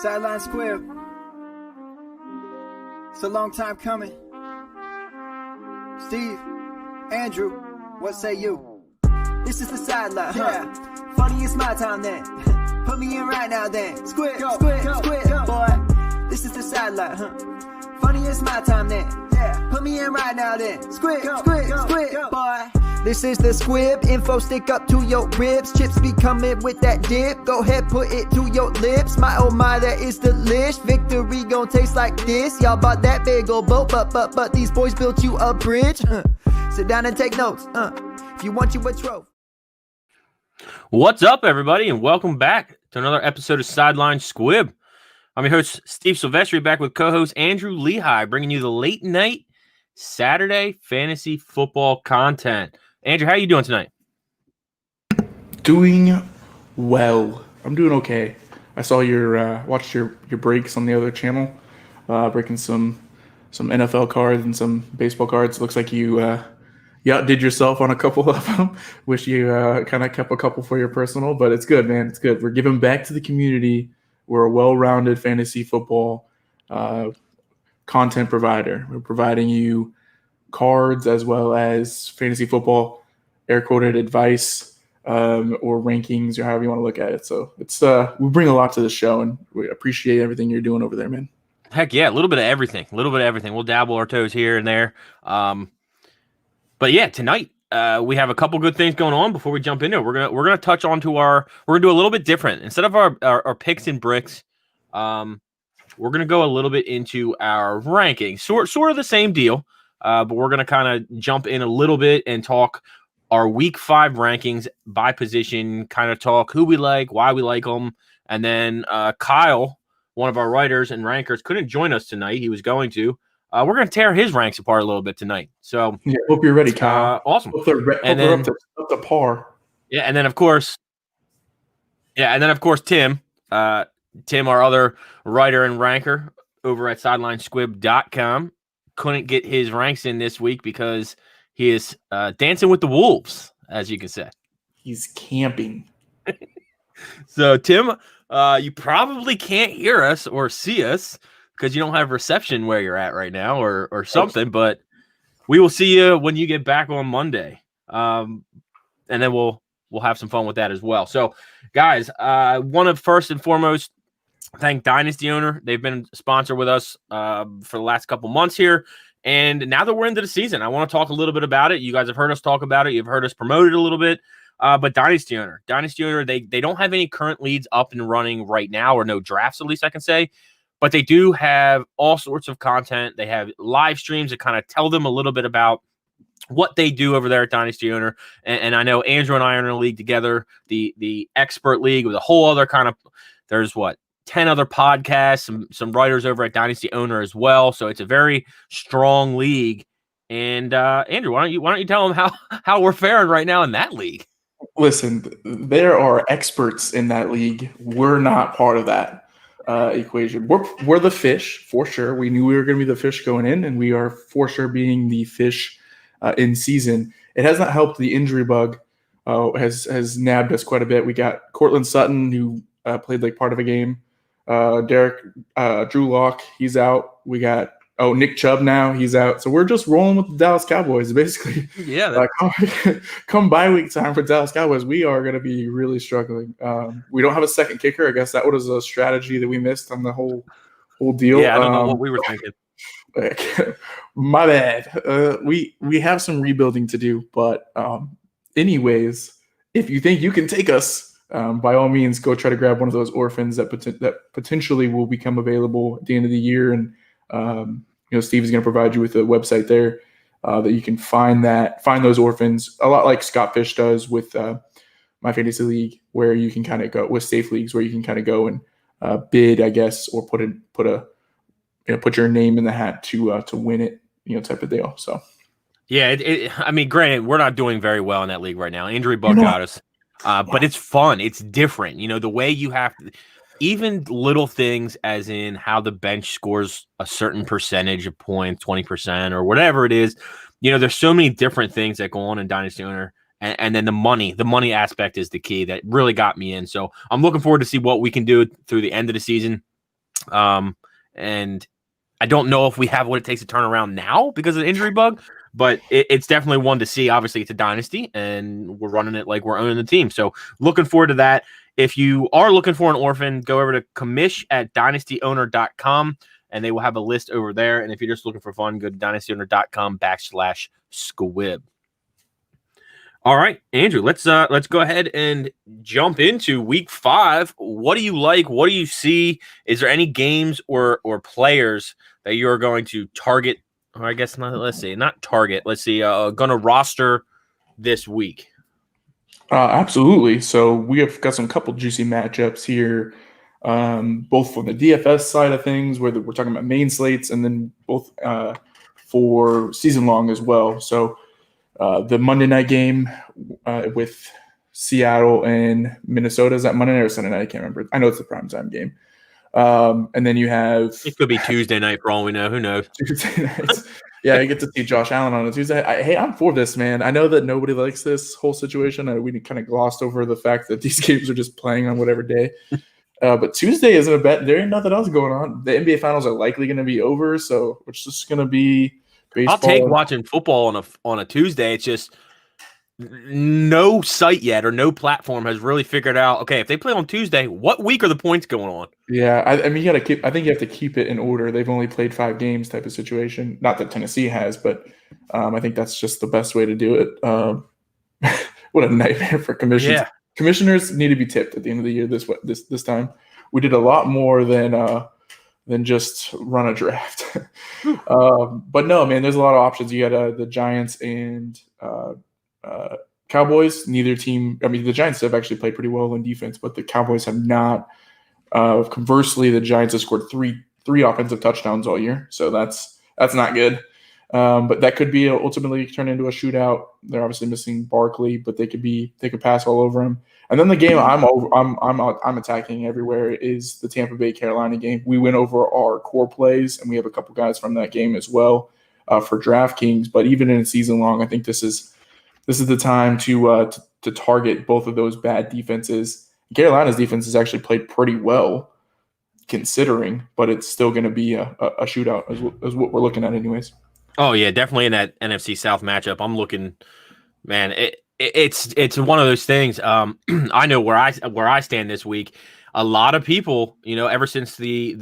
Sideline Squib. It's a long time coming. Steve, Andrew, what say you? This is the sideline, yeah. Funny, it's my time then. Put me in right now then. Squib, squib, boy. This is the sideline, Funny, it's my time then. Yeah. Put me in right now then. Squib, squib, boy. This is the squib, info stick up to your ribs. Chips be coming with that dip. Go ahead, put it to your lips. My oh my, that is delish. Victory gon' taste like this. Y'all bought that big ol' boat, but these boys built you a bridge. Sit down and take notes. If you want you a trophy. What's up, everybody, and welcome back to another episode of Sideline Squib. I'm your host, Steve Silvestri, back with co-host Andrew Leehy, bringing you the late night Saturday fantasy football content. Andrew, how you doing tonight? Doing well. I'm doing okay. I saw watched your breaks on the other channel, breaking some NFL cards and some baseball cards. Looks like you outdid yourself on a couple of them. Wish you kind of kept a couple for your personal, but it's good, man. It's good. We're giving back to the community. We're a well-rounded fantasy football content provider. We're providing you cards as well as fantasy football air quoted advice or rankings or however you want to look at it. So it's we bring a lot to the show, and we appreciate everything you're doing over there, man. Heck yeah, a little bit of everything. We'll dabble our toes here and there. But yeah, tonight we have a couple good things going on. Before we jump into it, we're gonna touch on to we're gonna do a little bit different. Instead of our picks and bricks, we're gonna go a little bit into our rankings. Sort of the same deal. But we're going to kind of jump in a little bit and talk our week 5 rankings by position, kind of talk who we like, why we like them. And then Kyle, one of our writers and rankers, couldn't join us tonight. He was going to. We're going to tear his ranks apart a little bit tonight. So yeah, hope you're ready, Kyle. Awesome. Hope they're up to par. Yeah, and then of course, Tim, our other writer and ranker over at SidelineSquib.com. couldn't get his ranks in this week because he is dancing with the wolves, as you can say. He's camping. So, Tim, you probably can't hear us or see us because you don't have reception where you're at right now or something, but we will see you when you get back on Monday. And then we'll have some fun with that as well. So, guys, one of first and foremost, thank Dynasty Owner. They've been a sponsor with us for the last couple months here. And now that we're into the season, I want to talk a little bit about it. You guys have heard us talk about it. You've heard us promote it a little bit. But Dynasty Owner, they don't have any current leads up and running right now, or no drafts, at least I can say. But they do have all sorts of content. They have live streams that kind of tell them a little bit about what they do over there at Dynasty Owner. And I know Andrew and I are in a league together, the expert league with a whole other kind of, there's 10 other podcasts, some writers over at Dynasty Owner as well. So it's a very strong league. And Andrew, why don't you tell them how we're faring right now in that league? Listen, there are experts in that league. We're not part of that equation. We're the fish for sure. We knew we were going to be the fish going in, and we are for sure being the fish in season. It has not helped. The injury bug has nabbed us quite a bit. We got Cortland Sutton, who played like part of a game. Drew Lock, he's out. We got Nick Chubb now, he's out. So we're just rolling with the Dallas Cowboys, basically. Yeah. Come bye week time for Dallas Cowboys, we are going to be really struggling. We don't have a second kicker. I guess that was a strategy that we missed on the whole deal. Yeah, I don't know what we were thinking. My bad. We have some rebuilding to do, but anyways, if you think you can take us, by all means, go try to grab one of those orphans that potentially will become available at the end of the year. And, Steve is going to provide you with a website there that you can find those orphans, a lot like Scott Fish does with My Fantasy League, where you can kind of go with safe leagues where you can kind of go and bid, I guess, or put your name in the hat to win it, type of deal. So, yeah, granted, we're not doing very well in that league right now. Injury bug got us. But it's fun. It's different. The way you have to, even little things as in how the bench scores a certain percentage of points, 20% or whatever it is. There's so many different things that go on in Dynasty Owner. And then the money aspect is the key that really got me in. So I'm looking forward to see what we can do through the end of the season. And I don't know if we have what it takes to turn around now because of the injury bug, but it's definitely one to see. Obviously, it's a dynasty, and we're running it like we're owning the team. So looking forward to that. If you are looking for an orphan, go over to commish@dynastyowner.com, and they will have a list over there. And if you're just looking for fun, go to dynastyowner.com/squib. All right, Andrew, let's go ahead and jump into week 5. What do you like? What do you see? Is there any games or players that you're going to target? Or I guess not. Let's see, not target. Let's see. Going to roster this week. Absolutely. So we have got some couple juicy matchups here, both from the DFS side of things, where we're talking about main slates, and then both for season long as well. So the Monday night game with Seattle and Minnesota, is that Monday night or Sunday night? I can't remember. I know it's the primetime game. And then you have it could be Tuesday night for all we know. Who knows? Tuesday nights. Yeah, you get to see Josh Allen on a Tuesday. Hey, I'm for this, man. I know that nobody likes this whole situation. We kind of glossed over the fact that these games are just playing on whatever day. But Tuesday isn't a bet. There ain't nothing else going on. The NBA Finals are likely going to be over, so it's just going to be baseball. I'll take watching football on a Tuesday. It's just no site yet or no platform has really figured out, okay, if they play on Tuesday, what week are the points going on? Yeah, I mean, I think you have to keep it in order. They've only played 5 games type of situation. Not that Tennessee has, but I think that's just the best way to do it. What a nightmare for commissions. Yeah. Commissioners need to be tipped at the end of the year this time. We did a lot more than just run a draft. But no, man, there's a lot of options. You got the Giants and Cowboys. Neither team, I mean, the Giants have actually played pretty well in defense, but the Cowboys have not. Conversely, the Giants have scored three offensive touchdowns all year, so that's not good. But that could be ultimately turn into a shootout. They're obviously missing Barkley, but they could pass all over him. And then the game I'm attacking everywhere is the Tampa Bay Carolina game. We went over our core plays, and we have a couple guys from that game as well for DraftKings. But even in a season long, I think this is the time to target both of those bad defenses. Carolina's defense has actually played pretty well, considering, but it's still going to be a shootout as what we're looking at anyways. Oh yeah, definitely in that NFC South matchup. I'm looking, man. It's one of those things. I know where I stand this week. A lot of people, ever since the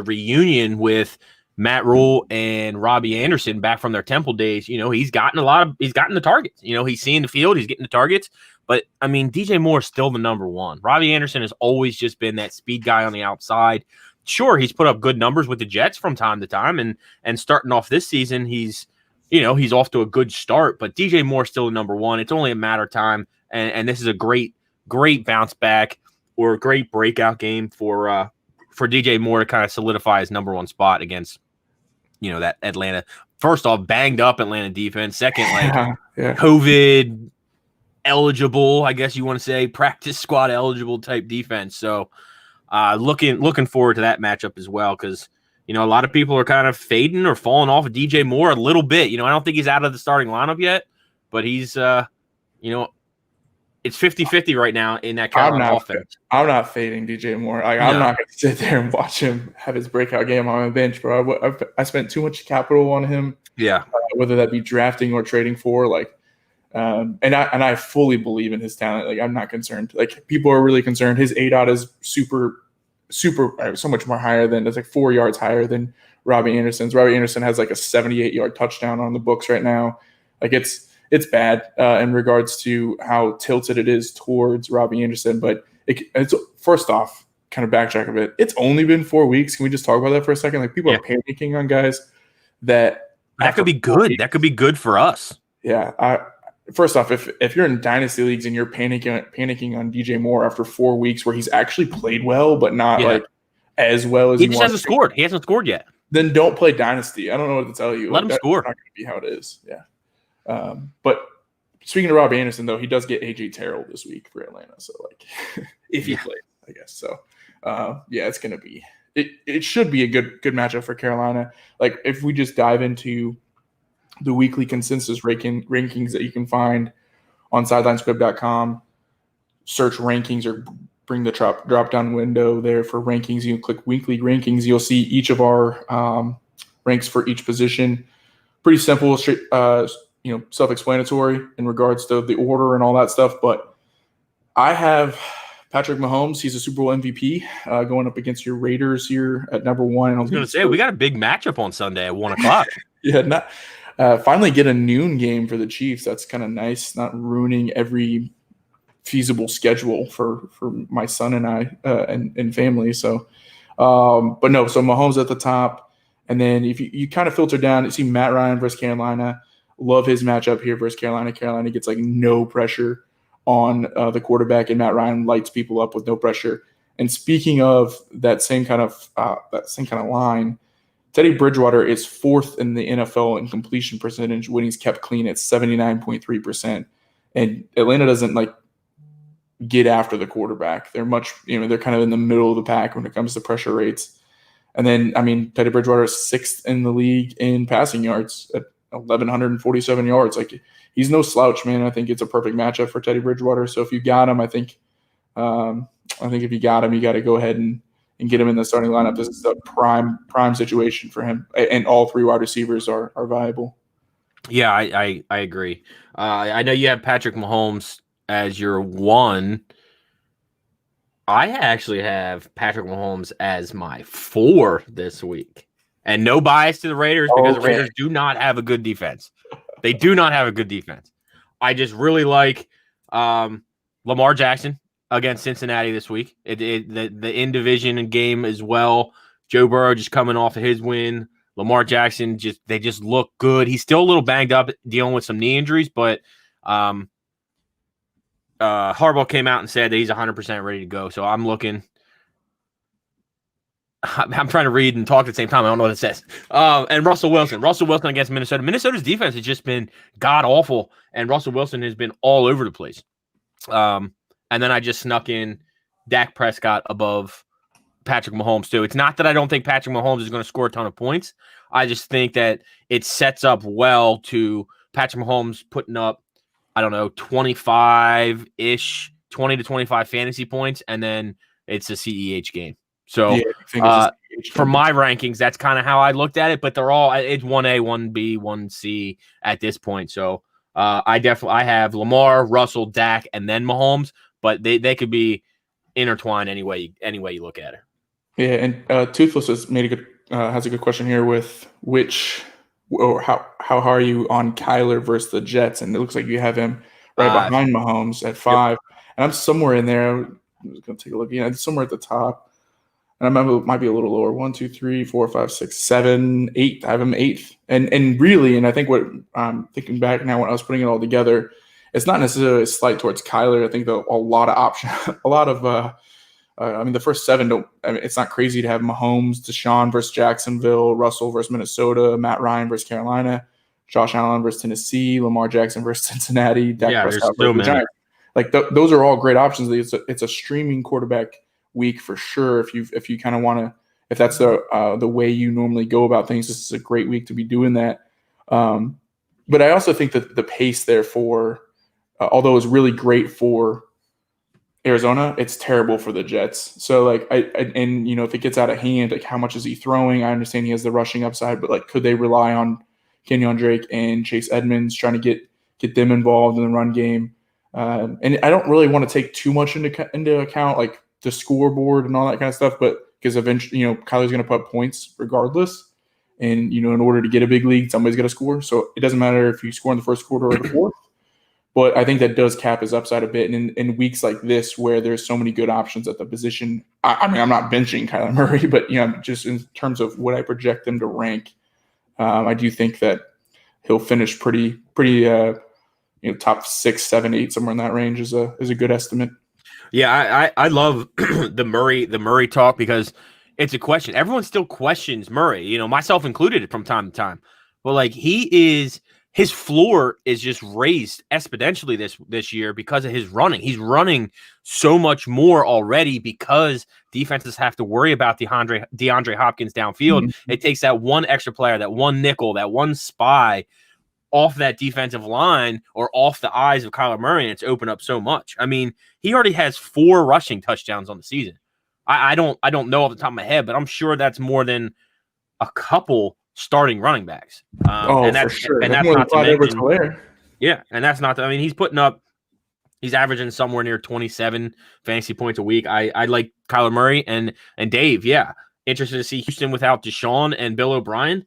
reunion with Matt Rule and Robbie Anderson back from their Temple days, he's gotten the targets. He's seeing the field, he's getting the targets. But I mean, DJ Moore is still the number one. Robbie Anderson has always just been that speed guy on the outside. Sure, he's put up good numbers with the Jets from time to time, and starting off this season, he's off to a good start. But DJ Moore is still the number one. It's only a matter of time, and this is a great bounce back or a great breakout game for DJ Moore to kind of solidify his number one spot against that Atlanta. First off, banged up Atlanta defense. Second, COVID eligible, I guess you want to say, practice squad eligible type defense. So looking forward to that matchup as well, because a lot of people are kind of fading or falling off of DJ Moore a little bit. I don't think he's out of the starting lineup yet, but he's it's 50-50 right now in that Carolina offense. I'm not fading DJ Moore. I'm not going to sit there and watch him have his breakout game on my bench, bro. I spent too much capital on him. Yeah, whether that be drafting or trading for, and I fully believe in his talent. I'm not concerned. People are really concerned. His ADOT is super, so much more higher than it's 4 yards higher than Robbie Anderson's. Robbie Anderson has a 78-yard touchdown on the books right now. It's bad in regards to how tilted it is towards Robbie Anderson. But it's first off, kind of backtrack a bit. It's only been 4 weeks. Can we just talk about that for a second? People are panicking on guys that could be good. That could be good for us. Yeah. First off, if you're in dynasty leagues and you're panicking on DJ Moore after 4 weeks where he's actually played well, but not as well as he just hasn't scored. He hasn't scored yet. Then don't play dynasty. I don't know what to tell you. Let him score. That's not going to be how it is. Yeah. But speaking of Robbie Anderson, though, he does get AJ Terrell this week for Atlanta. So if he plays, I guess. So it's going to be. It should be a good matchup for Carolina. If we just dive into the weekly consensus rankings that you can find on SidelineSquib.com, search rankings or bring the drop down window there for rankings. You click weekly rankings. You'll see each of our ranks for each position. Pretty simple, straight, self-explanatory in regards to the order and all that stuff. But I have Patrick Mahomes. He's a Super Bowl MVP going up against your Raiders here at number 1. I was going to say, we got a big matchup on Sunday at 1 o'clock. Yeah, finally get a noon game for the Chiefs. That's kind of nice, not ruining every feasible schedule for my son and I and family. So, but no, so Mahomes at the top. And then if you kind of filter down, you see Matt Ryan versus Carolina. Love his matchup here versus Carolina. Carolina gets like no pressure on the quarterback, and Matt Ryan lights people up with no pressure. And speaking of that same kind of line, Teddy Bridgewater is 4th in the NFL in completion percentage when he's kept clean at 79.3%. And Atlanta doesn't like get after the quarterback. They're they're kind of in the middle of the pack when it comes to pressure rates. And then, Teddy Bridgewater is 6th in the league in passing yards at 1,147 yards. Like, he's no slouch, man. I think it's a perfect matchup for Teddy Bridgewater. So if you got him, I think if you got him, you got to go ahead and get him in the starting lineup. This is a prime situation for him, and all 3 wide receivers are viable. Yeah, I agree. I know you have Patrick Mahomes as your 1. I actually have Patrick Mahomes as my 4 this week. And no bias to the Raiders because the Raiders do not have a good defense. They do not have a good defense. I just really like Lamar Jackson against Cincinnati this week. The in-division game as well. Joe Burrow just coming off of his win. Lamar Jackson, they just look good. He's still a little banged up, dealing with some knee injuries, but Harbaugh came out and said that he's 100% ready to go. So I'm looking. I'm trying to read and talk at the same time. I don't know what it says. And Russell Wilson against Minnesota. Minnesota's defense has just been god awful, and Russell Wilson has been all over the place. And then I just snuck in Dak Prescott above Patrick Mahomes too. It's not that I don't think Patrick Mahomes is going to score a ton of points. I just think that it sets up well to Patrick Mahomes putting up, 25-ish, 20 to 25 fantasy points, and then it's a CEH game. So for my rankings, that's kind of how I looked at it, but they're all, it's 1A, 1B, 1C at this point. So I have Lamar, Russell, Dak, and then Mahomes, but they could be intertwined any way you look at it. Yeah, and Toothless has a good question here with how are you on Kyler versus the Jets? And it looks like you have him right behind Mahomes at 5. Yep. And I'm somewhere in there. I'm just going to take a look. Somewhere at the top. And I remember it might be a little lower. 1, 2, 3, 4, 5, 6, 7, 8. I have him 8th. And really, and I think what I'm thinking back now when I was putting it all together, it's not necessarily a slight towards Kyler. I think a lot of options, the first 7 it's not crazy to have Mahomes, Deshaun versus Jacksonville, Russell versus Minnesota, Matt Ryan versus Carolina, Josh Allen versus Tennessee, Lamar Jackson versus Cincinnati, Dak Prescott versus the Giants. Like those are all great options. It's a streaming quarterback week for sure. If you kind of want to, if that's the way you normally go about things, this is a great week to be doing that. But I also think that the pace there although it's really great for Arizona, it's terrible for the Jets. So if it gets out of hand, like how much is he throwing? I understand he has the rushing upside, but could they rely on Kenyon Drake and Chase Edmonds trying to get them involved in the run game? And I don't really want to take too much into account like the scoreboard and all that kind of stuff, but because eventually, Kyler's going to put up points regardless. And, in order to get a big league, somebody's got to score. So it doesn't matter if you score in the first quarter or the fourth. But I think that does cap his upside a bit. And in weeks like this, where there's so many good options at the position, I'm not benching Kyler Murray, but just in terms of what I project them to rank, I do think that he'll finish pretty top 6, 7, 8, somewhere in that range is a good estimate. Yeah, I love the Murray talk because it's a question. Everyone still questions Murray, myself included, from time to time. But his floor is just raised exponentially this year because of his running. He's running so much more already because defenses have to worry about DeAndre Hopkins downfield. Mm-hmm. It takes that one extra player, that one nickel, that one spy off that defensive line or off the eyes of Kyler Murray, and it's opened up so much. I mean, he already has 4 rushing touchdowns on the season. I don't know off the top of my head, but I'm sure that's more than a couple starting running backs. And that's, for sure. And that's that's more not than to mention, mention, yeah, and that's not. I mean, he's averaging somewhere near 27 fantasy points a week. I like Kyler Murray and Dave. Yeah, interested to see Houston without Deshaun and Bill O'Brien.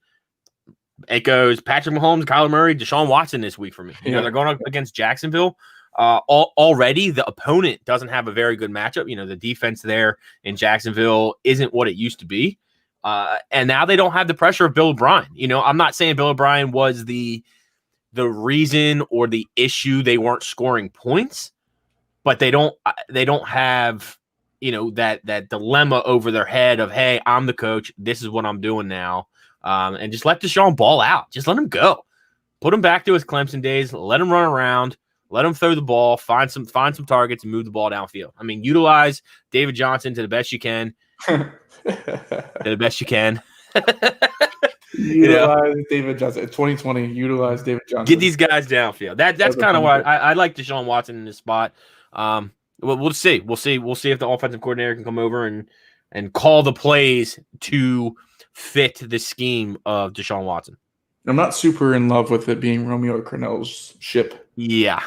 It goes Patrick Mahomes, Kyler Murray, Deshaun Watson this week for me. You know, they're going up against Jacksonville. Already the opponent doesn't have a very good matchup. You know, the defense there in Jacksonville isn't what it used to be. And now they don't have the pressure of Bill O'Brien. You know, I'm not saying Bill O'Brien was the reason or the issue they weren't scoring points, but they don't have, you know, that dilemma over their head of, hey, I'm the coach. This is what I'm doing now. And just let Deshaun ball out. Just let him go. Put him back to his Clemson days. Let him run around. Let him throw the ball. Find some targets and move the ball downfield. I mean, utilize David Johnson to the best you can. To the best you can. Utilize David Johnson. 2020. Utilize David Johnson. Get these guys downfield. That's kind of why I like Deshaun Watson in this spot. We'll see. We'll see if the offensive coordinator can come over and call the plays to fit the scheme of Deshaun Watson. I'm not super in love with it being Romeo Crennel's ship. Yeah.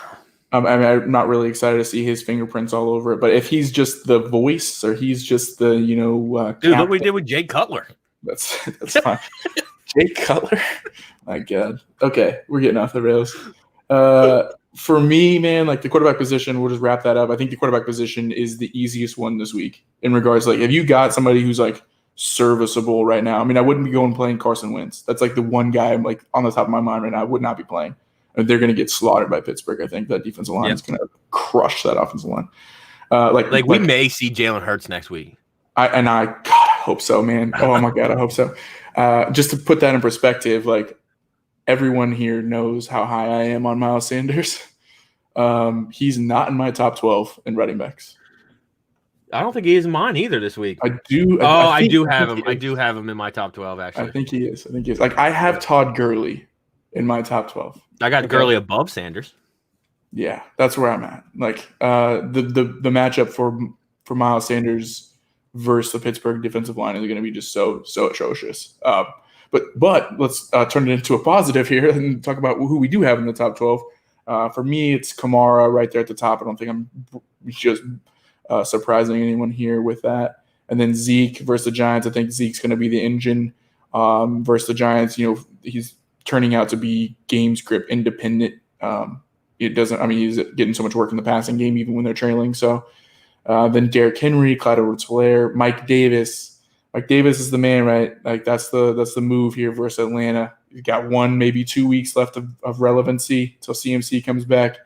I mean, I'm not really excited to see his fingerprints all over it. But if he's just the voice or he's just the, you know, dude, look what we did with Jay Cutler. That's fine. Jay Cutler. My God. Okay, we're getting off the rails. For me, man, like the quarterback position, we'll just wrap that up. I think the quarterback position is the easiest one this week in regards to, like, if you got somebody who's like serviceable right now. I mean, I wouldn't be going playing Carson Wentz. That's like the one guy I'm like on the top of my mind right now. I would not be playing. And they're going to get slaughtered by Pittsburgh. I think that defensive line is going to crush that offensive line. Like we may see Jalen Hurts next week. God, I hope so, man. Oh my God, I hope so. Just to put that in perspective, like everyone here knows how high I am on Miles Sanders. He's not in my top 12 in running backs. I don't think he is in mine either this week. I do. I do have him. I do have him in my top 12, actually. I think he is. Like, I have Todd Gurley in my top 12. I got Gurley above Sanders. Yeah, that's where I'm at. Like, the matchup for Miles Sanders versus the Pittsburgh defensive line is going to be just so atrocious. But let's turn it into a positive here and talk about who we do have in the top 12. For me, it's Kamara right there at the top. I don't think I'm just surprising anyone here with that. And then Zeke versus the Giants. I think Zeke's going to be the engine versus the Giants. You know, he's turning out to be game script independent. He's getting so much work in the passing game even when they're trailing. So then Derrick Henry, Clyde Edwards-Helaire, Mike Davis. Mike Davis is the man, right? Like that's the move here versus Atlanta. You've got 1, maybe 2 weeks left of relevancy till CMC comes back.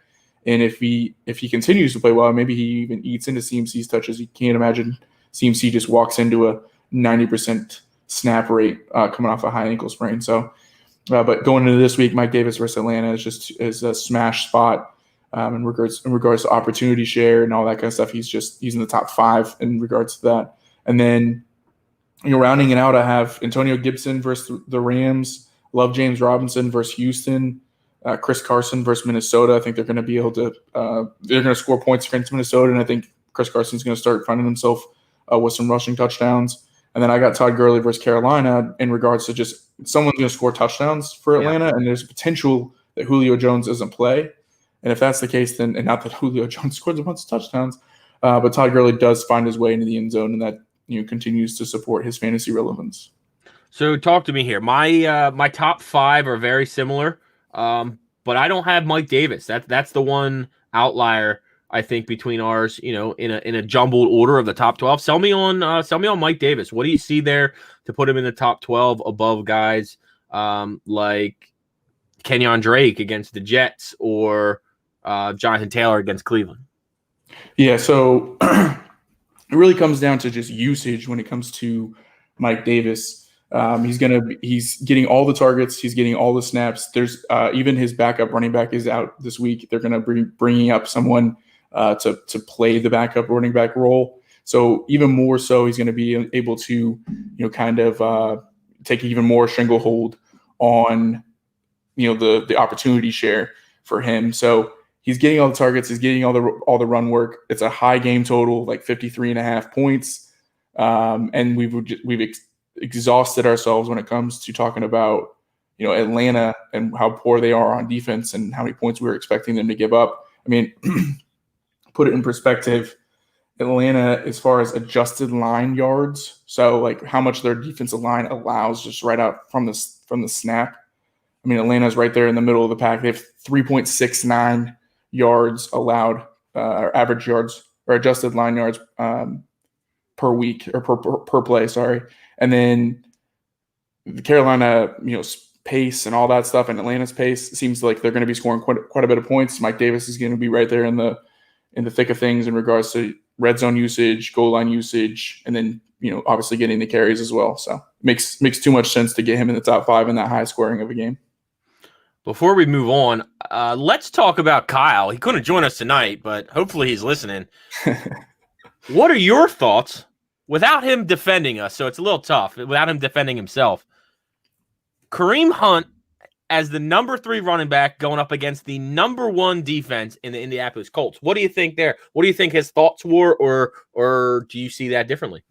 And if he continues to play well, maybe he even eats into CMC's touches. You can't imagine CMC just walks into a 90% snap rate coming off a high ankle sprain. So, but going into this week, Mike Davis versus Atlanta is a smash spot in regards to opportunity share and all that kind of stuff. He's in the top 5 in regards to that. And then, you know, rounding it out, I have Antonio Gibson versus the Rams. Love James Robinson versus Houston. Chris Carson versus Minnesota. I think they're going to be able to they're going to score points against Minnesota, and I think Chris Carson's going to start finding himself with some rushing touchdowns. And then I got Todd Gurley versus Carolina in regards to just someone's going to score touchdowns for Atlanta, and there's potential that Julio Jones doesn't play. And if that's the case, then and not that Julio Jones scores a bunch of touchdowns, but Todd Gurley does find his way into the end zone, and that continues to support his fantasy relevance. So talk to me here. My top 5 are very similar. But I don't have Mike Davis. That's the one outlier I think between ours. You know, in a jumbled order of the top 12. Sell me on Mike Davis. What do you see there to put him in the top 12 above guys like Kenyon Drake against the Jets or Jonathan Taylor against Cleveland? Yeah, so it really comes down to just usage when it comes to Mike Davis. He's getting all the targets. He's getting all the snaps. There's even his backup running back is out this week. They're going to be bringing up someone to play the backup running back role. So even more so, he's going to be able to, kind of take even more stranglehold on the opportunity share for him. So he's getting all the targets. He's getting all the run work. It's a high game total, like 53.5 points. And we've exhausted ourselves when it comes to talking about Atlanta and how poor they are on defense and how many points we were expecting them to give up. I mean, put it in perspective. Atlanta, as far as adjusted line yards, so like how much their defensive line allows just right out from the snap. I mean, Atlanta's right there in the middle of the pack. They have 3.69 yards allowed, or average yards or adjusted line yards per week or per play. Sorry, and then the Carolina, pace and all that stuff, and Atlanta's pace seems like they're going to be scoring quite a bit of points. Mike Davis is going to be right there in the thick of things in regards to red zone usage, goal line usage, and then obviously getting the carries as well. So it makes too much sense to get him in the top 5 in that high scoring of a game. Before we move on, let's talk about Kyle. He couldn't join us tonight, but hopefully he's listening. What are your thoughts without him defending us? So it's a little tough without him defending himself. Kareem Hunt as the number 3 running back going up against the number 1 defense in the Indianapolis Colts. What do you think there? What do you think his thoughts were, or do you see that differently?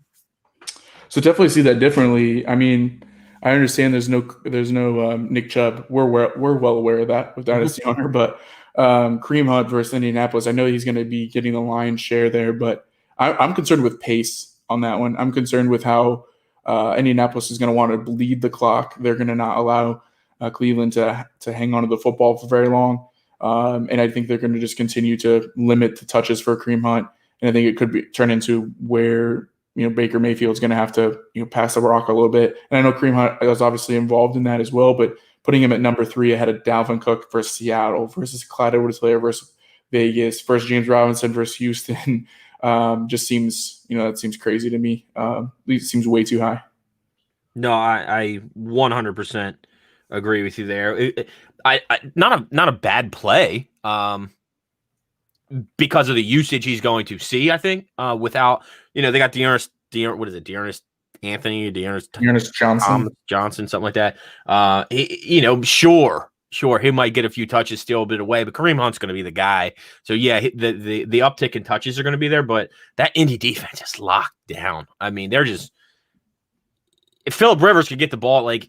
So definitely see that differently. I mean, I understand there's no Nick Chubb. We're well aware of that with Dynasty Owner, but Kareem Hunt versus Indianapolis, I know he's going to be getting the lion's share there, but I'm concerned with pace on that one. I'm concerned with how Indianapolis is going to want to bleed the clock. They're going to not allow Cleveland to hang on to the football for very long. And I think they're going to just continue to limit the touches for Kareem Hunt. And I think it could turn into where, Baker Mayfield's going to have to, pass the rock a little bit. And I know Kareem Hunt was obviously involved in that as well, but putting him at number 3 ahead of Dalvin Cook versus Seattle versus Clyde Edwards-Helaire versus Vegas versus James Robinson versus Houston just seems, that seems crazy to me. It seems way too high. No, I 100% agree with you there. I not a bad play because of the usage he's going to see. I think without they got Dearness Johnson, something like that. Sure, he might get a few touches, steal a bit away, but Kareem Hunt's going to be the guy. So yeah, the uptick in touches are going to be there, but that Indy defense is locked down. I mean, they're just if Phillip Rivers could get the ball, like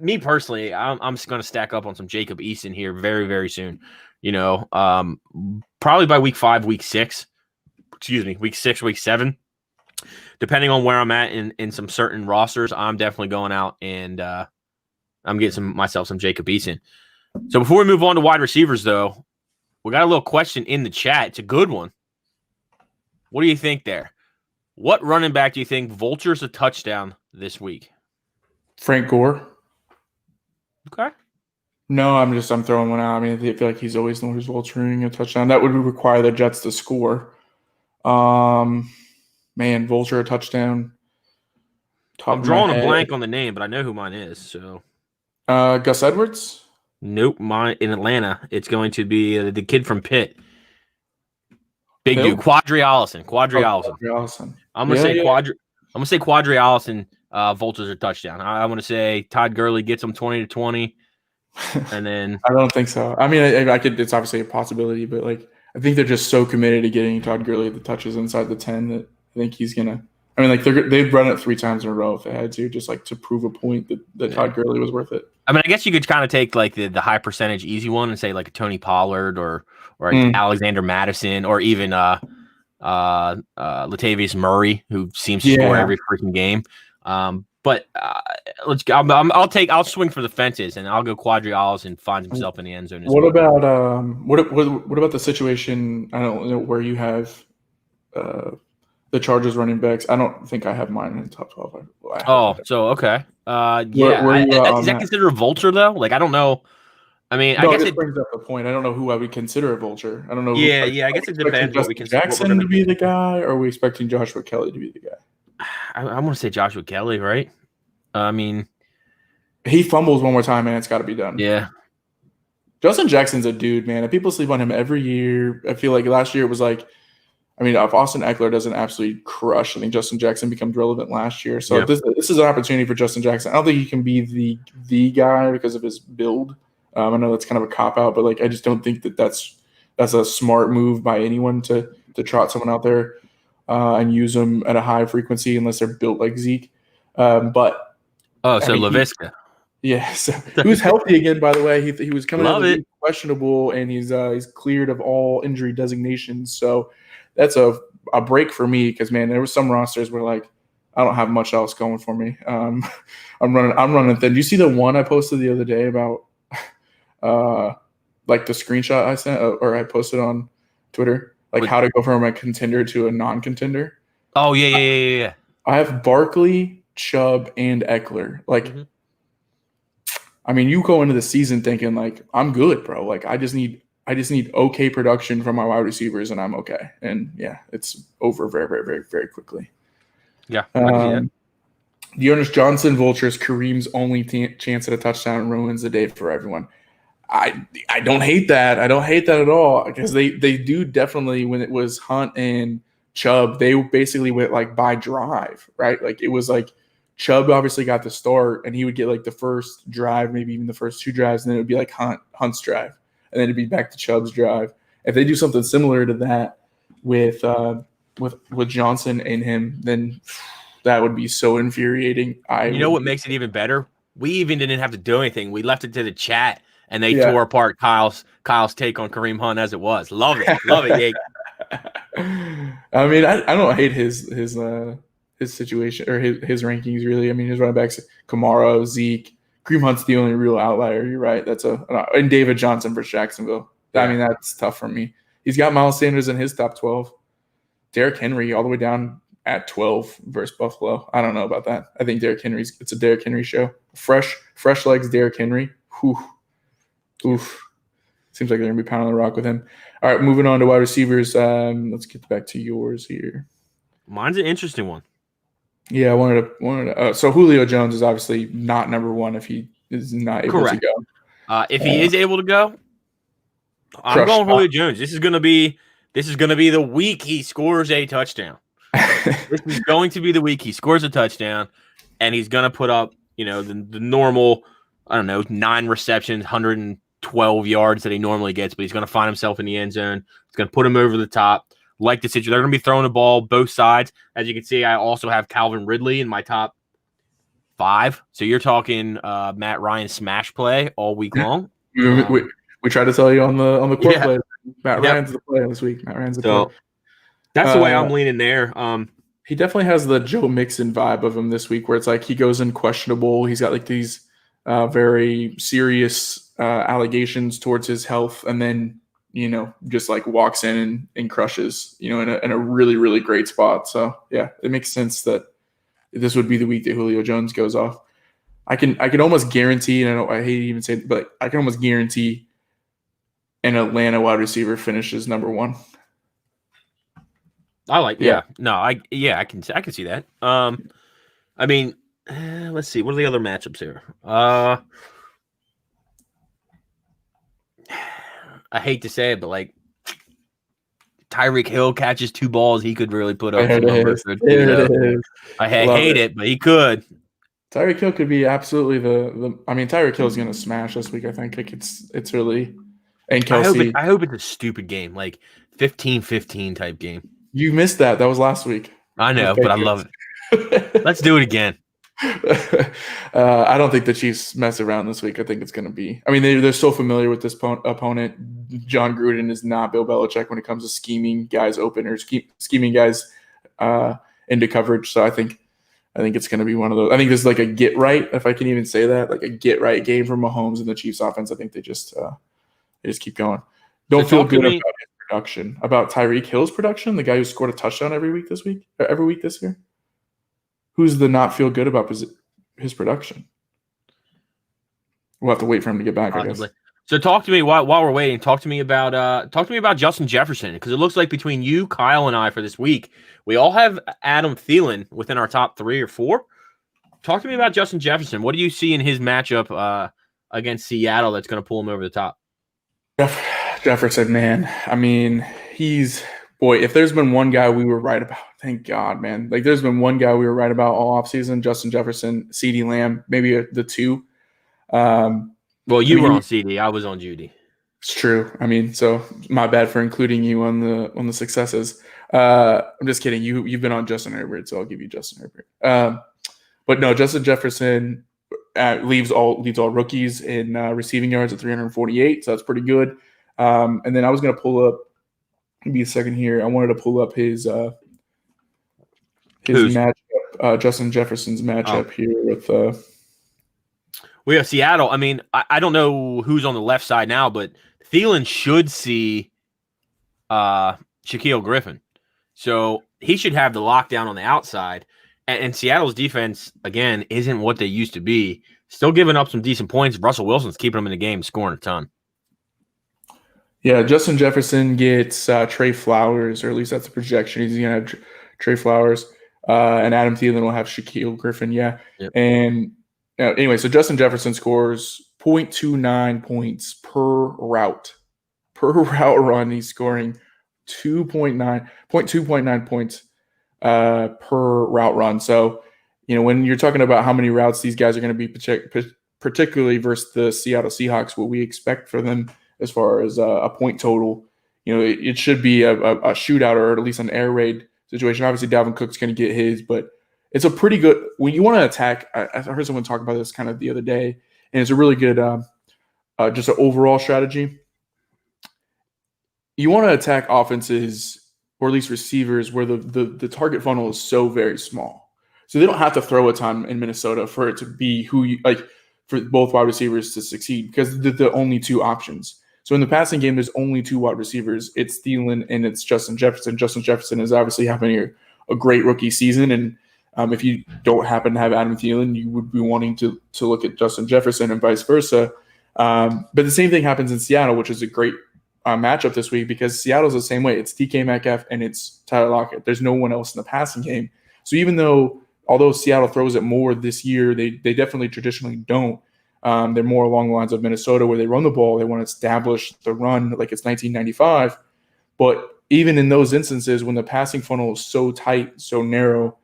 me personally, I'm just going to stack up on some Jacob Eason here very, very soon. Probably by week 5, week 6. Week 6, week 7. Depending on where I'm at in some certain rosters, I'm definitely going out and I'm getting myself some Jacob Eason. So before we move on to wide receivers, though, we got a little question in the chat. It's a good one. What do you think there? What running back do you think vultures a touchdown this week? Frank Gore. Okay. No, I'm throwing one out. I mean, I feel like he's always the one who's vulturing a touchdown. That would require the Jets to score. Vulture a touchdown. I'm drawing a blank on the name, but I know who mine is. So, Gus Edwards. Nope, mine in Atlanta. It's going to be the kid from Pitt. Big dude, Quadri Allison. I'm gonna say Quadri Allison vultures a touchdown. I want to say Todd Gurley gets him 20-20, and then I don't think so. I mean, I could. It's obviously a possibility, but I think they're just so committed to getting Todd Gurley the touches inside the 10 that I think he's gonna. I mean, they've run it 3 times in a row if they had to, just to prove a point that Todd Gurley was worth it. I mean, I guess you could kind of take the high percentage easy one and say a Tony Pollard or Alexander Madison or even Latavius Murray, who seems to score every freaking game. But I'll swing for the fences and I'll go Quadri Allison finds himself in the end zone. What about what about the situation? I don't know where you have the Chargers running backs. I don't think I have mine in the top 12. Okay. Is that considered a vulture though? I don't know. I mean, I guess it brings up the point. I don't know who I would consider a vulture. I don't know. I guess it depends. What we consider Jackson to be the guy, or are we expecting Joshua Kelly to be the guy? I want to say Joshua Kelly, right? I mean, he fumbles one more time, and it's got to be done. Yeah. Justin Jackson's a dude, man. People sleep on him every year. I feel like last year it was I mean, if Austin Eckler doesn't absolutely crush, I think Justin Jackson becomes relevant last year. So Yeah. this is an opportunity for Justin Jackson. I don't think he can be the guy because of his build. I know that's kind of a cop out, but like I just don't think that's a smart move by anyone to trot someone out there and use them at a high frequency unless they're built like Zeke. But Laviska. yeah, so he was healthy again. By the way, he was coming out of the questionable, and he's cleared of all injury designations. So that's a break for me because man, there was some rosters where like I don't have much else going for me. I'm running thin. Do you see the one I posted the other day about like the screenshot I sent or I posted on Twitter, like how to go from a contender to a non-contender? Oh yeah. I have Barkley, Chubb, and Eckler. Like, I mean, you go into the season thinking like I'm good, bro. Like I just need okay production from my wide receivers, and I'm okay. And yeah, it's over very, very, very, very quickly. Yeah. Dearness Johnson vultures Kareem's only chance at a touchdown ruins the day for everyone. I don't hate that. I don't hate that at all because they do definitely, when it was Hunt and Chubb, they basically went like by drive, right? Like it was like Chubb obviously got the start and he would get like the first drive, maybe even the first two drives, and then it would be like Hunt's drive, and then it'd be back to Chubb's drive. If they do something similar to that with Johnson and him, then that would be so infuriating. You know what makes it even better? We even didn't have to do anything. We left it to the chat. And they tore apart Kyle's take on Kareem Hunt as it was. Love it, Jake. I mean, I don't hate his situation or his rankings really. I mean, his running backs: Kamara, Zeke, Kareem Hunt's the only real outlier. You're right. And David Johnson for Jacksonville. I mean, that's tough for me. He's got Miles Sanders in his top 12. Derrick Henry all the way down at 12 versus Buffalo. I don't know about that. I think it's a Derrick Henry show. Fresh legs, Derrick Henry. Whew. Oof. Seems like they're going to be pounding the rock with him. All right, moving on to wide receivers. Let's get back to yours here. Mine's an interesting one. Yeah, I wanted to so Julio Jones is obviously not number one if he is not able to go. If he is able to go, I'm going Julio Jones. This is going to be the week he scores a touchdown. This is going to be the week he scores a touchdown, and he's going to put up, the normal, 9 receptions, 112 yards that he normally gets, but he's going to find himself in the end zone. It's going to put him over the top. Like the situation, they're going to be throwing the ball both sides. As you can see, I also have Calvin Ridley in my top 5. So you're talking Matt Ryan smash play all week long. We tried to tell you on the court play. Matt Ryan's the play this week. Matt Ryan's the play. That's the way I'm leaning there. He definitely has the Joe Mixon vibe of him this week, where it's like he goes in questionable. He's got like these very serious allegations towards his health, and then just like walks in and crushes, in a really, really great spot. So yeah, it makes sense that this would be the week that Julio Jones goes off. I can almost guarantee, and I hate to even say it, but I can almost guarantee an Atlanta wide receiver finishes number 1. I like, I can see that. I mean, let's see, what are the other matchups here? I hate to say it, but like Tyreek Hill catches 2 balls, he could really put up some numbers. I hate it, but he could. Tyreek Hill could be absolutely Tyreek Hill is going to smash this week. I think like it's really, and Kelsey. I hope it's a stupid game, like 15-15 type game. You missed that. That was last week. I know, but I love it. Let's do it again. I don't think the Chiefs mess around this week. I think it's going to be. I mean, they're so familiar with this opponent. John Gruden is not Bill Belichick when it comes to scheming guys open or scheming guys into coverage. So I think it's going to be one of those. I think this is like a get right, if I can even say that, like a get right game for Mahomes and the Chiefs offense. I think they just keep going. Don't feel good about his production. About Tyreek Hill's production, the guy who scored a touchdown every week this year. Who's the not feel good about his production? We'll have to wait for him to get back, I guess. So talk to me while we're waiting. Talk to me about Justin Jefferson, because it looks like between you, Kyle, and I for this week, we all have Adam Thielen within our top 3 or 4. Talk to me about Justin Jefferson. What do you see in his matchup against Seattle that's going to pull him over the top? Jefferson, man. I mean, he's boy, if there's been one guy we were right about, thank God, man. Like, there's been one guy we were right about all offseason, Justin Jefferson, CeeDee Lamb, maybe the two. Well, you were on CD. I was on Judy. It's true. I mean, so my bad for including you on the successes. I'm just kidding. You've been on Justin Herbert, so I'll give you Justin Herbert. But no, Justin Jefferson leads all rookies in receiving yards at 348, so that's pretty good. And then I was going to pull up. Give me a second here. I wanted to pull up his matchup, Justin Jefferson's matchup here with. We have Seattle. I mean, I don't know who's on the left side now, but Thielen should see Shaquille Griffin. So he should have the lockdown on the outside. And Seattle's defense, again, isn't what they used to be. Still giving up some decent points. Russell Wilson's keeping them in the game, scoring a ton. Yeah, Justin Jefferson gets Trey Flowers, or at least that's the projection. He's going to have Trey Flowers. And Adam Thielen will have Shaquille Griffin, yeah. Yep. And anyway, so Justin Jefferson scores 0.29 points per route. Per route run, he's scoring 2.9 points per route run. So, when you're talking about how many routes these guys are going to be, particularly versus the Seattle Seahawks, what we expect for them as far as a point total, it should be a shootout or at least an air raid situation. Obviously, Dalvin Cook's going to get his, but it's a pretty good – when you want to attack – I heard someone talk about this kind of the other day, and it's a really good just an overall strategy. You want to attack offenses or at least receivers where the target funnel is so very small. So they don't have to throw a ton in Minnesota for it to be for both wide receivers to succeed because they're the only two options. So in the passing game, there's only two wide receivers. It's Thielen and it's Justin Jefferson. Justin Jefferson is obviously having a great rookie season, and if you don't happen to have Adam Thielen, you would be wanting to look at Justin Jefferson and vice versa. But the same thing happens in Seattle, which is a great matchup this week because Seattle's the same way. It's DK Metcalf and it's Tyler Lockett. There's no one else in the passing game. So although Seattle throws it more this year, they definitely traditionally don't. They're more along the lines of Minnesota where they run the ball. They want to establish the run like it's 1995. But even in those instances, when the passing funnel is so tight, so narrow,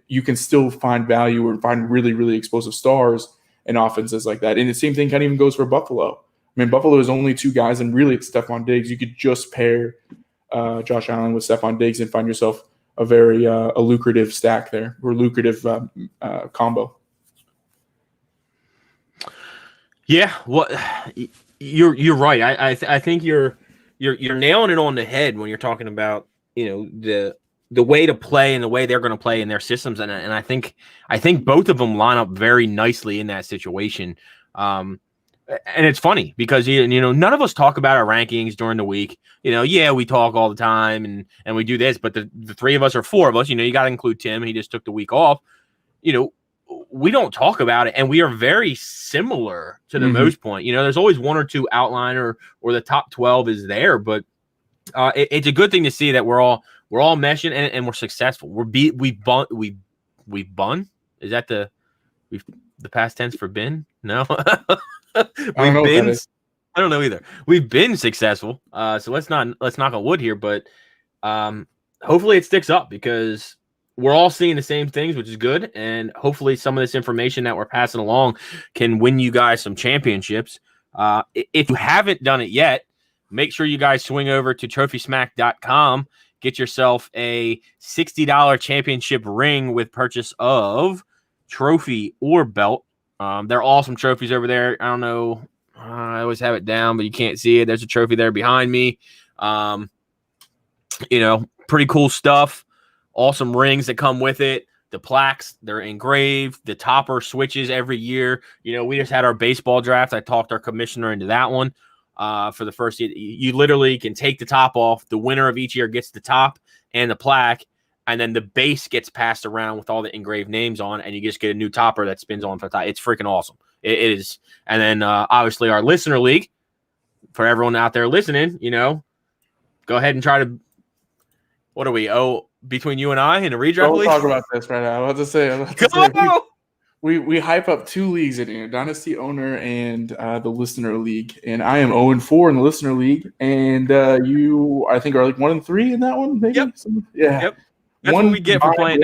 you can still find value or find really, really explosive stars in offenses like that. And the same thing kind of even goes for Buffalo. I mean, Buffalo is only two guys, and really it's Stephon Diggs. You could just pair Josh Allen with Stephon Diggs and find yourself a very a lucrative stack there, or lucrative combo. Yeah, well, you're right. I think you're nailing it on the head when you're talking about the way to play and the way they're going to play in their systems, and I think both of them line up very nicely in that situation. And it's funny because none of us talk about our rankings during the week. Yeah, we talk all the time and we do this, but the three of us or four of us, you got to include Tim. He just took the week off. We don't talk about it, and we are very similar to the most point. There's always one or two outline or the top 12 is there, but it's a good thing to see that we're all meshing and we're successful. We've bun. Is that the past tense for been? No. I don't know either. We've been successful. So let's knock on wood here, but hopefully it sticks up because we're all seeing the same things, which is good. And hopefully some of this information that we're passing along can win you guys some championships. If you haven't done it yet, make sure you guys swing over to trophysmack.com. Get yourself a $60 championship ring with purchase of trophy or belt. They're awesome trophies over there. I don't know. I always have it down, but you can't see it. There's a trophy there behind me. Pretty cool stuff. Awesome rings that come with it. The plaques, they're engraved. The topper switches every year. We just had our baseball draft. I talked our commissioner into that one for the first year. You literally can take the top off. The winner of each year gets the top and the plaque. And then the base gets passed around with all the engraved names on, and you just get a new topper that spins on for the top. It's freaking awesome. It is. And then obviously our listener league, for everyone out there listening, go ahead and try to. What are we? Oh, between you and I in a redraft league? Don't talk about this right now. I was about to say. we hype up 2 leagues in here, Dynasty Owner and the Listener League. And I am 0-4 in the Listener League. And you, I think, are like 1-3 in that one, maybe? Yep. Yeah. Yep. That's what we get for playing.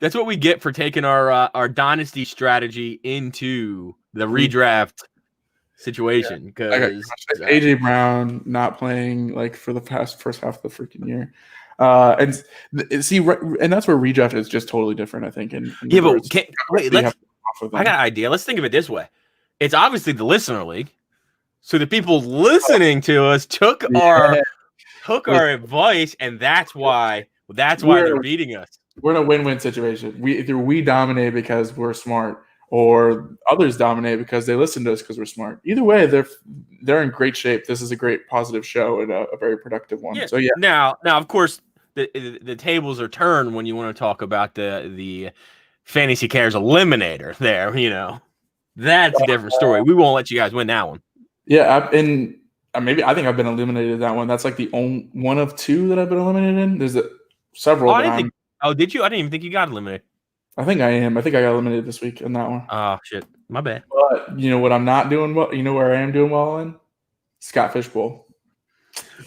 That's what we get for taking our Dynasty strategy into the redraft situation. Because AJ Brown not playing like for the first half of the freaking year. And that's where redraft is just totally different, I think. Yeah, but I got an idea. Let's think of it this way. It's obviously the Listener League. So the people listening to us took our advice, and that's why they're beating us. We're in a win-win situation. Either we dominate because we're smart, or others dominate because they listen to us because we're smart. Either way, they're in great shape. This is a great positive show and a very productive one. Yeah. So yeah. Now of course the tables are turned when you want to talk about the Fantasy Cares Eliminator there, That's a different story. We won't let you guys win that one. Yeah, I think I've been eliminated in that one. That's like the only one of 2 that I've been eliminated in. There's several. Did you? I didn't even think you got eliminated. I think I am. I think I got eliminated this week in that one. Oh, shit. My bad. But you know what I'm not doing well? You know where I am doing well in? Scott Fishbowl.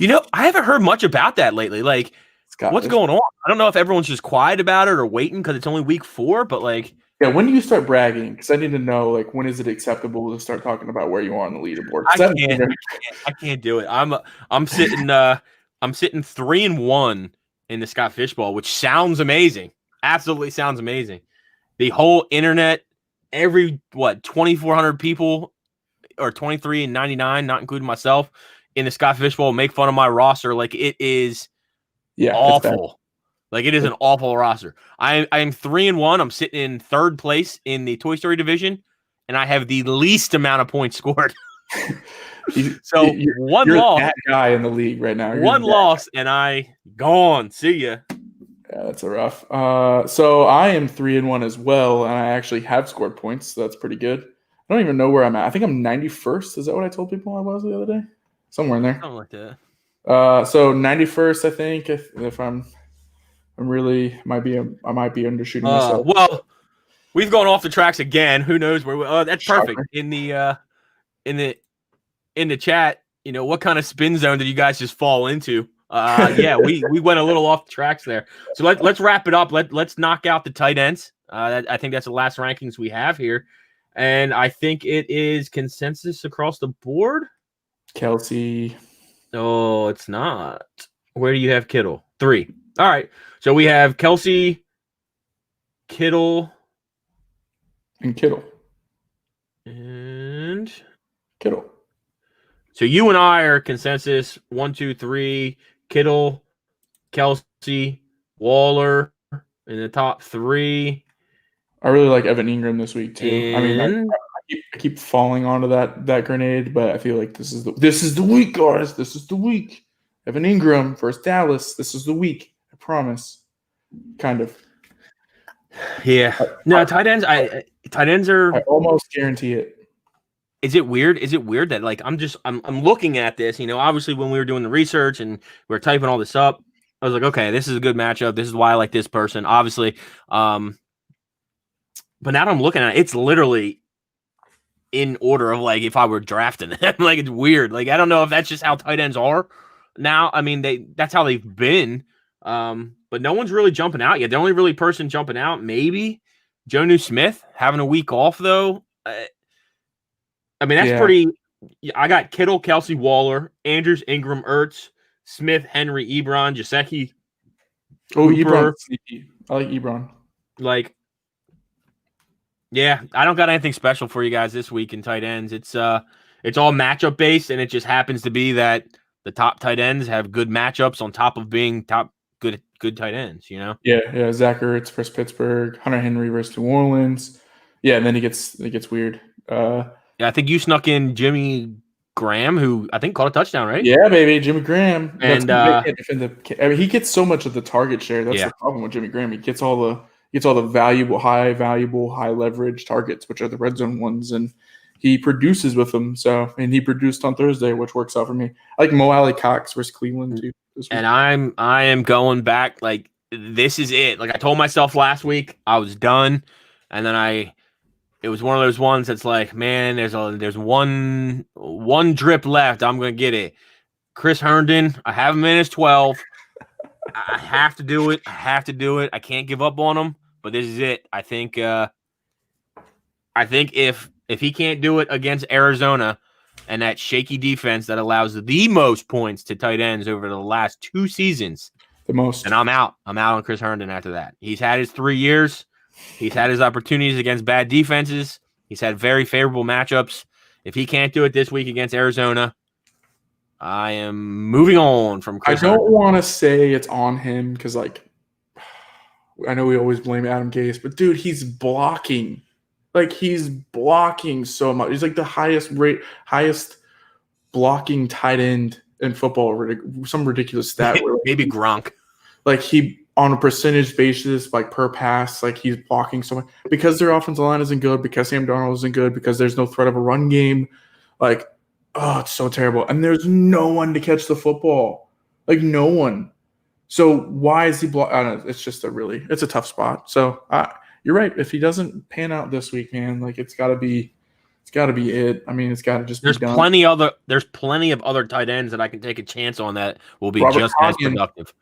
I haven't heard much about that lately. Like, what's going on? I don't know if everyone's just quiet about it or waiting because it's only week 4, but like... Yeah, when do you start bragging? Because I need to know, like, when is it acceptable to start talking about where you are on the leaderboard? I can't do it. I'm sitting 3-1 in the Scott Fishbowl, which sounds amazing. Absolutely sounds amazing. The whole internet, every 2,400 people or 23,099, not including myself, in the Scott Fishbowl make fun of my roster like it is awful. Like it is an awful roster. I am 3-1. I'm sitting in 3rd place in the Toy Story division, and I have the least amount of points scored. So you're loss. That guy in the league right now. One loss, and I gone. See ya. Yeah, that's a rough. So I am 3-1 as well, and I actually have scored points, so that's pretty good. I don't even know where I'm at. I think I'm 91st. Is that what I told people I was the other day? Somewhere in there. Something like that. So 91st, I think. If I'm really I might be undershooting myself. Well, we've gone off the tracks again. Who knows where? That's perfect. In the chat, what kind of spin zone did you guys just fall into? Yeah, we went a little off the tracks there. So let's wrap it up. Let's knock out the tight ends. I think that's the last rankings we have here, and I think it is consensus across the board. Kelsey. No, it's not. Where do you have Kittle? 3. All right. So we have Kelsey, Kittle, and Kittle. And Kittle. So you and I are consensus 1, 2, 3. Kittle, Kelsey, Waller in the top 3. I really like Evan Ingram this week too. And... I keep falling onto that grenade, but I feel like this is the week, guys. This is the week. Evan Ingram versus Dallas. This is the week. I promise. Kind of. Yeah. No, tight ends are. I almost guarantee it. Is it weird? Is it weird that like I'm looking at this? Obviously when we were doing the research and we were typing all this up, I was like, okay, this is a good matchup. This is why I like this person, obviously. But now that I'm looking at it, it's literally in order of like if I were drafting them. Like it's weird. Like I don't know if that's just how tight ends are now. I mean, that's how they've been. But no one's really jumping out yet. The only really person jumping out, maybe Jonnu Smith having a week off though. I mean, that's pretty. I got Kittle, Kelsey, Waller, Andrews, Ingram, Ertz, Smith, Henry, Ebron, Gesicki. Oh, Ebron. I like Ebron. Like, yeah, I don't got anything special for you guys this week in tight ends. It's all matchup based, and it just happens to be that the top tight ends have good matchups on top of being top good tight ends. Yeah. Zach Ertz versus Pittsburgh, Hunter Henry versus New Orleans. Yeah, and then it gets weird. Yeah, I think you snuck in Jimmy Graham, who I think caught a touchdown, right? Yeah, baby, Jimmy Graham. And he gets so much of the target share. That's the problem with Jimmy Graham. He gets all the valuable, high leverage targets, which are the red zone ones, and he produces with them. So, and he produced on Thursday, which works out for me. I like Mo Alley Cox versus Cleveland too. And I am going back. Like this is it. Like I told myself last week, I was done, and then I it was one of those ones that's like, man, there's one drip left. I'm gonna get it. Chris Herndon, I have him in his 12. I have to do it. I can't give up on him. But this is it. I think if he can't do it against Arizona and that shaky defense that allows the most points to tight ends over the last 2 seasons, the most, and I'm out. I'm out on Chris Herndon after that. He's had his 3 years. He's had his opportunities against bad defenses. He's had very favorable matchups. If he can't do it this week against Arizona, I am moving on from Chris Herndon. I don't want to say it's on him because, like, I know we always blame Adam Gase, but dude, he's blocking. Like, he's blocking so much. He's like the highest blocking tight end in football. Some ridiculous stat. Where, like, maybe Gronk. Like, he, on a percentage basis, like per pass, like he's blocking so much because their offensive line isn't good, because Sam Darnold isn't good, because there's no threat of a run game. Like, oh, it's so terrible. And there's no one to catch the football. Like, no one. So why is he blocking? I don't know. It's just it's a tough spot. So you're right. If he doesn't pan out this week, man, like it's got to be it. I mean, it's got to just be done. There's plenty of other tight ends that I can take a chance on that will be Robert just Tonyan. as productive.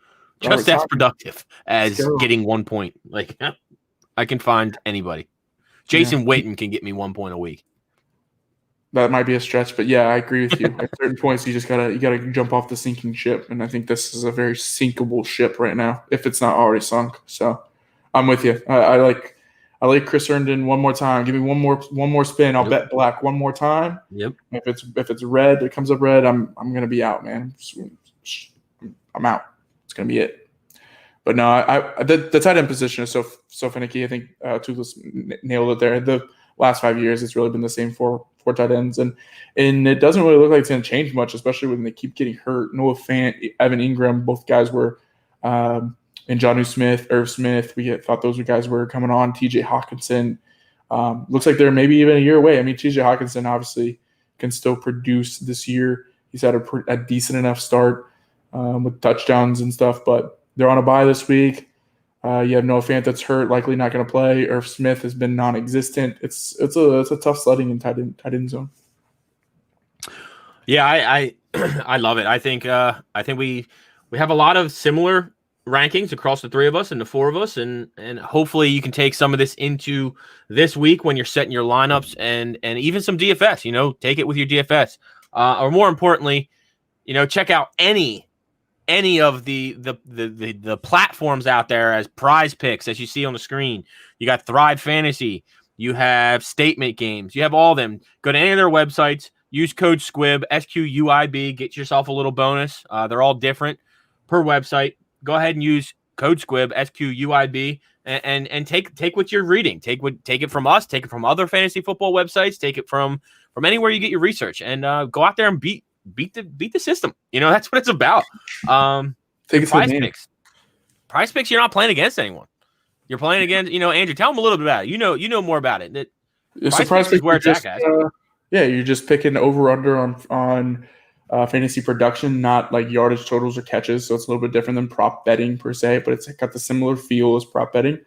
Just as productive as getting 1 point. Like, I can find anybody. Jason Witten can get me 1 point a week. That might be a stretch, but yeah, I agree with you. At certain points, you gotta jump off the sinking ship, and I think this is a very sinkable ship right now, if it's not already sunk. So, I'm with you. I like Chris Herndon one more time. Give me one more spin. I'll bet black one more time. Yep. If it's red, it comes up red. I'm gonna be out, man. I'm out. It's gonna be it. But no, the tight end position is so finicky. I think Toothless nailed it there. The last 5 years, it's really been the same for tight ends, and it doesn't really look like it's going to change much, especially when they keep getting hurt. Noah Fant, Evan Ingram, both guys were, and Jonnu Smith, Irv Smith. We thought those guys were coming on. T.J. Hawkinson looks like they're maybe even a year away. I mean, T.J. Hawkinson obviously can still produce this year. He's had a decent enough start with touchdowns and stuff, but they're on a bye this week. You have Noah Fant that's hurt, likely not going to play. Irv Smith has been non-existent. It's a tough sledding in tight end zone. Yeah, I love it. I think we have a lot of similar rankings across the 3 of us and the 4 of us, and hopefully you can take some of this into this week when you're setting your lineups and even some DFS. You know, take it with your DFS, or more importantly, you know, check out any of the platforms out there as prize picks, as you see on the screen. You got Thrive Fantasy, you have Statement Games, you have all of them. Go to any of their websites, use code SQUIB, SQUIB, get yourself a little bonus. They're all different per website. Go ahead and use code SQUIB, SQUIB, and take what you're reading. Take it from us, take it from other fantasy football websites, take it from anywhere you get your research, and go out there and beat the system. You know, that's what it's about. Prize picks, you're not playing against anyone. You're playing against, you know, Andrew, tell them a little bit about it. You know more about it. Prize picks where it's at, guys. You're just picking over under on fantasy production, not like yardage totals or catches. So it's a little bit different than prop betting per se, but it's got the similar feel as prop betting.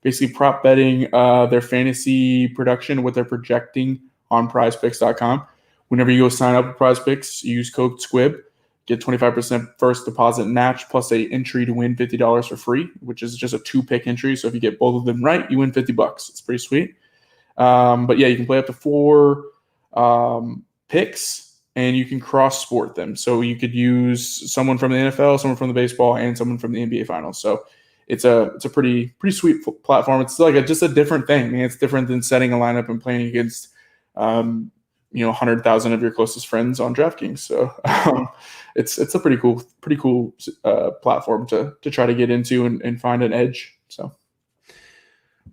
Basically, prop betting their fantasy production, what they're projecting on prizepicks.com. Whenever you go sign up with Prize Picks, use code SQUIB, get 25% first deposit match plus a entry to win $50 for free, which is just a 2-pick entry. So if you get both of them right, you win $50. It's pretty sweet. But yeah, you can play up to 4 picks, and you can cross sport them. So you could use someone from the NFL, someone from the baseball, and someone from the NBA Finals. So it's a pretty sweet platform. It's like just a different thing, man. It's different than setting a lineup and playing against 100,000 of your closest friends on DraftKings. So it's a pretty cool platform to try to get into and find an edge. So,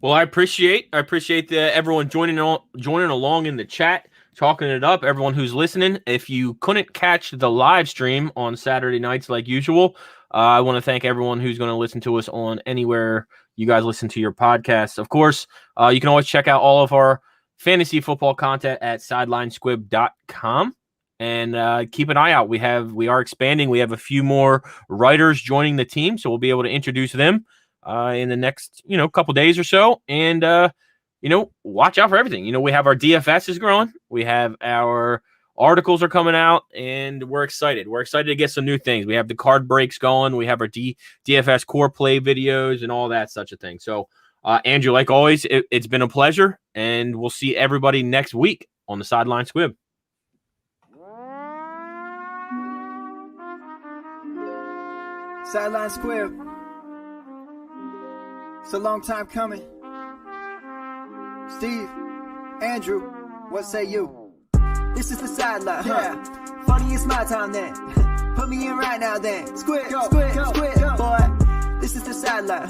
well, I appreciate everyone joining along in the chat, talking it up. Everyone who's listening, if you couldn't catch the live stream on Saturday nights like usual, I want to thank everyone who's going to listen to us on anywhere you guys listen to your podcasts. Of course, you can always check out all of our fantasy football content at sidelinesquib.com, and keep an eye out. We are expanding. We have a few more writers joining the team, so we'll be able to introduce them in the next couple days or so. And watch out for everything. We have our DFS is growing. We have our articles are coming out, and we're excited. We're excited to get some new things. We have the card breaks going. We have our DFS core play videos and all that such a thing. So, Andrew, like always, it's been a pleasure, and we'll see everybody next week on the Sideline Squib. Sideline Squib. It's a long time coming. Steve, Andrew, what say you? This is the sideline, yeah. Funny, it's my time then. Put me in right now then. Squib, boy. This is the sideline,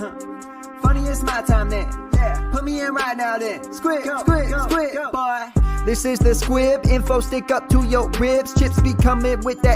Funny, it's my time then. Yeah. Put me in right now then. Squib, boy. This is the Squib. Info stick up to your ribs. Chips be coming with that